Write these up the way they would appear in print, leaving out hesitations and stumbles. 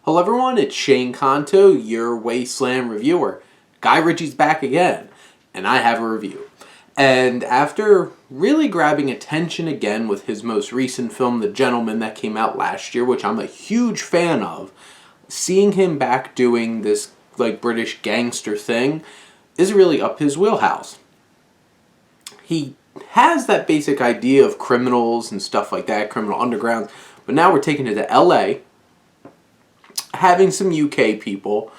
Hello everyone, it's Shane Kanto, your Wasteland reviewer. Guy Ritchie's back again, and I have a review. And after really grabbing attention again with his most recent film, The Gentleman, that came out last year, which I'm a huge fan of, seeing him back doing this British gangster thing is really up his wheelhouse. He has that basic idea of criminals and stuff like that, criminal undergrounds, but now we're taking it to LA, having some UK people,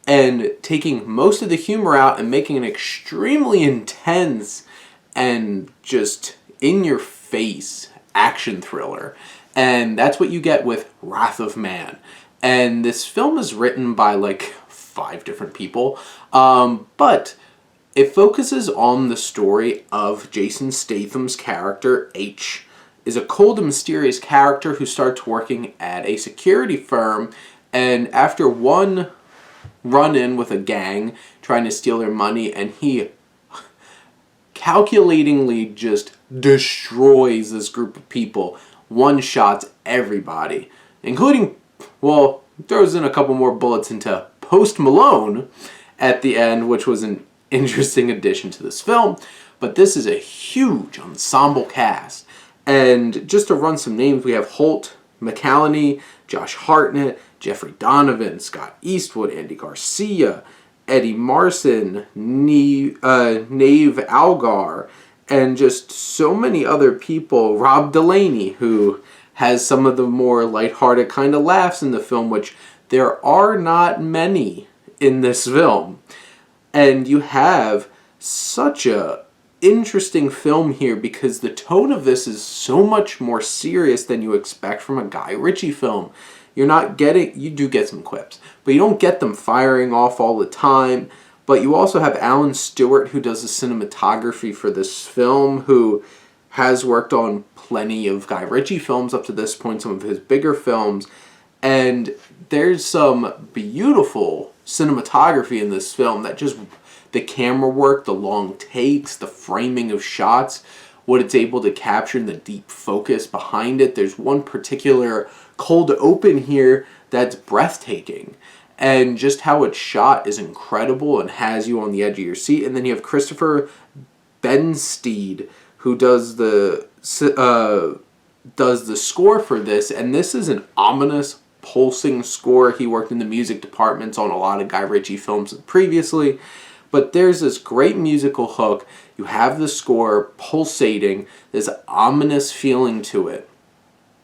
and taking most of the humor out and making an extremely intense and just in-your-face action thriller. And that's what you get with Wrath of Man. And this film is written by 5 different people, but it focuses on the story of Jason Statham's character, H, is a cold and mysterious character who starts working at a security firm, and after one run-in with a gang trying to steal their money, and he calculatingly just destroys this group of people, one-shots everybody, including, throws in a couple more bullets into Post Malone at the end, which was an interesting addition to this film. But this is a huge ensemble cast. And just to run some names, we have Holt McCallany, Josh Hartnett, Jeffrey Donovan, Scott Eastwood, Andy Garcia, Eddie Marsan, Nave Algar, and just so many other people. Rob Delaney, who has some of the more lighthearted kind of laughs in the film, which there are not many in this film. And you have such a interesting film here because the tone of this is so much more serious than you expect from a Guy Ritchie film. You do get some quips, but you don't get them firing off all the time. But you also have Alan Stewart, who does the cinematography for this film, who has worked on plenty of Guy Ritchie films up to this point, some of his bigger films. And there's some beautiful cinematography in this film that just, the camera work, the long takes, the framing of shots, what it's able to capture and the deep focus behind it. There's one particular cold open here that's breathtaking. And just how it's shot is incredible and has you on the edge of your seat. And then you have Christopher Benstead, who does the score for this. And this is an ominous, pulsing score. He worked in the music departments on a lot of Guy Ritchie films previously. But there's this great musical hook. You have the score pulsating, this ominous feeling to it.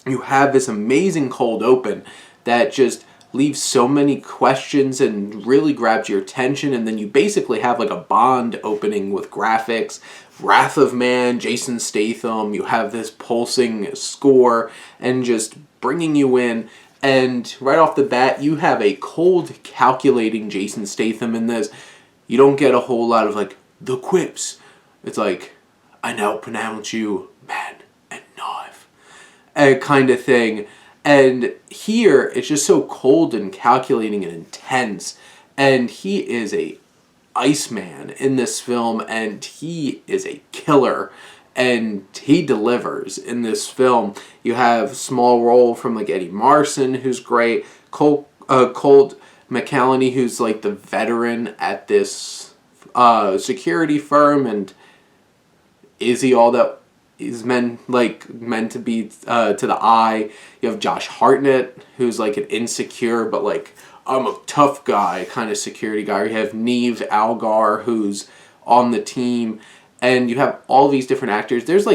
You have this amazing cold open that just leaves so many questions and really grabs your attention. And then you basically have a Bond opening with graphics, Wrath of Man, Jason Statham. You have this pulsing score and just bringing you in. And right off the bat, you have a cold, calculating Jason Statham in this. You don't get a whole lot of the quips. It's I now pronounce you man and knife, kind of thing. And here, it's just so cold and calculating and intense. And he is a Iceman in this film, and he is a killer. And he delivers in this film. You have small role from Eddie Marsan, who's great. Colt McCallany, who's the veteran at this security firm, and is he all that is meant to be to the eye? You have Josh Hartnett, who's an insecure but I'm a tough guy kind of security guy. You have Neve Algar, who's on the team, and you have all these different actors. There's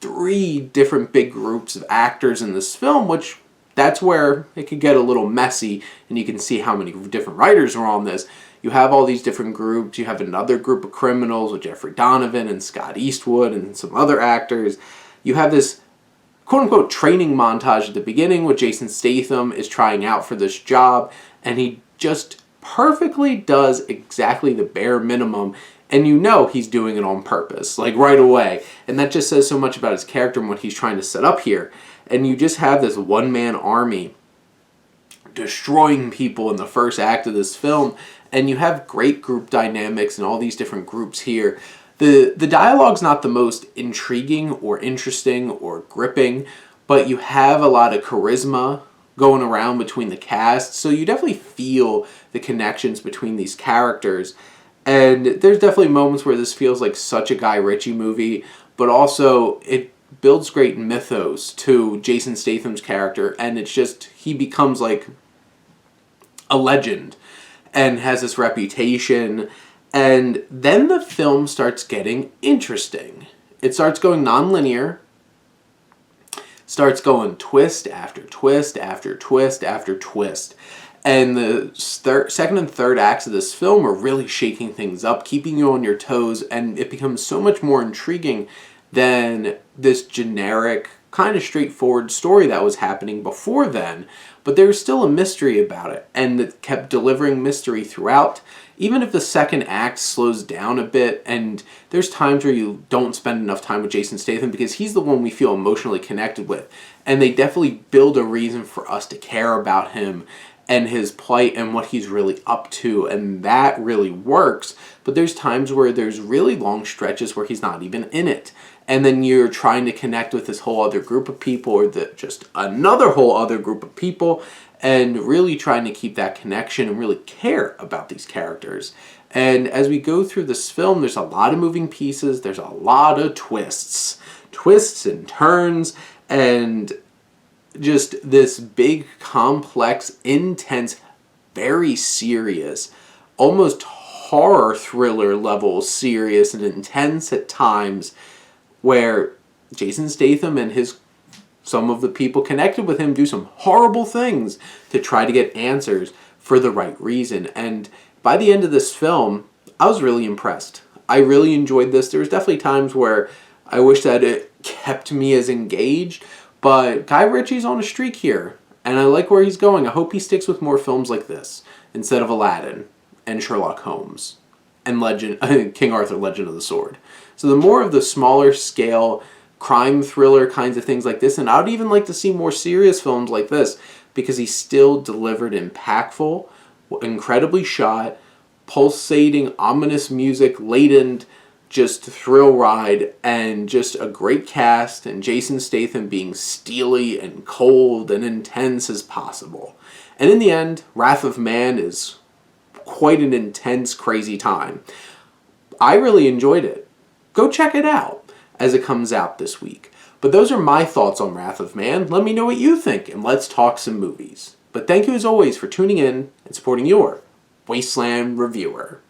3 different big groups of actors in this film, which that's where it could get a little messy, and you can see how many different writers are on this. You have all these different groups. You have another group of criminals with Jeffrey Donovan and Scott Eastwood and some other actors. You have this quote-unquote training montage at the beginning where Jason Statham is trying out for this job, and he just perfectly does exactly the bare minimum, and he's doing it on purpose, right away. And that just says so much about his character and what he's trying to set up here. And you just have this one-man army destroying people in the first act of this film, and you have great group dynamics and all these different groups here. The dialogue's not the most intriguing or interesting or gripping, but you have a lot of charisma going around between the cast. So you definitely feel the connections between these characters. And there's definitely moments where this feels like such a Guy Ritchie movie, but also it builds great mythos to Jason Statham's character, and it's just, he becomes like a legend and has this reputation. And then the film starts getting interesting. It starts going non-linear, starts going twist after twist after twist after twist. And the second and third acts of this film are really shaking things up, keeping you on your toes, and it becomes so much more intriguing than this generic, kind of straightforward story that was happening before then. But there was still a mystery about it, and it kept delivering mystery throughout. Even if the second act slows down a bit, and there's times where you don't spend enough time with Jason Statham because he's the one we feel emotionally connected with. And they definitely build a reason for us to care about him and his plight and what he's really up to, and that really works. But there's times where there's really long stretches where he's not even in it. And then you're trying to connect with this whole other group of people, or just another whole other group of people, and really trying to keep that connection and really care about these characters. And as we go through this film, there's a lot of moving pieces, there's a lot of twists and turns, and just this big, complex, intense, very serious, almost horror thriller level serious and intense at times, where Jason Statham and some of the people connected with him do some horrible things to try to get answers for the right reason. And by the end of this film, I was really impressed. I really enjoyed this. There was definitely times where I wish that it kept me as engaged, but Guy Ritchie's on a streak here, and I like where he's going. I hope he sticks with more films like this instead of Aladdin and Sherlock Holmes and King Arthur, Legend of the Sword. So the more of the smaller scale crime thriller kinds of things like this, and I would even like to see more serious films like this, because he still delivered impactful, incredibly shot, pulsating, ominous music, laden, just thrill ride, and just a great cast, and Jason Statham being steely and cold and intense as possible. And in the end, Wrath of Man is quite an intense, crazy time. I really enjoyed it. Go check it out as it comes out this week. But those are my thoughts on Wrath of Man. Let me know what you think, and let's talk some movies. But thank you as always for tuning in and supporting your Wasteland reviewer.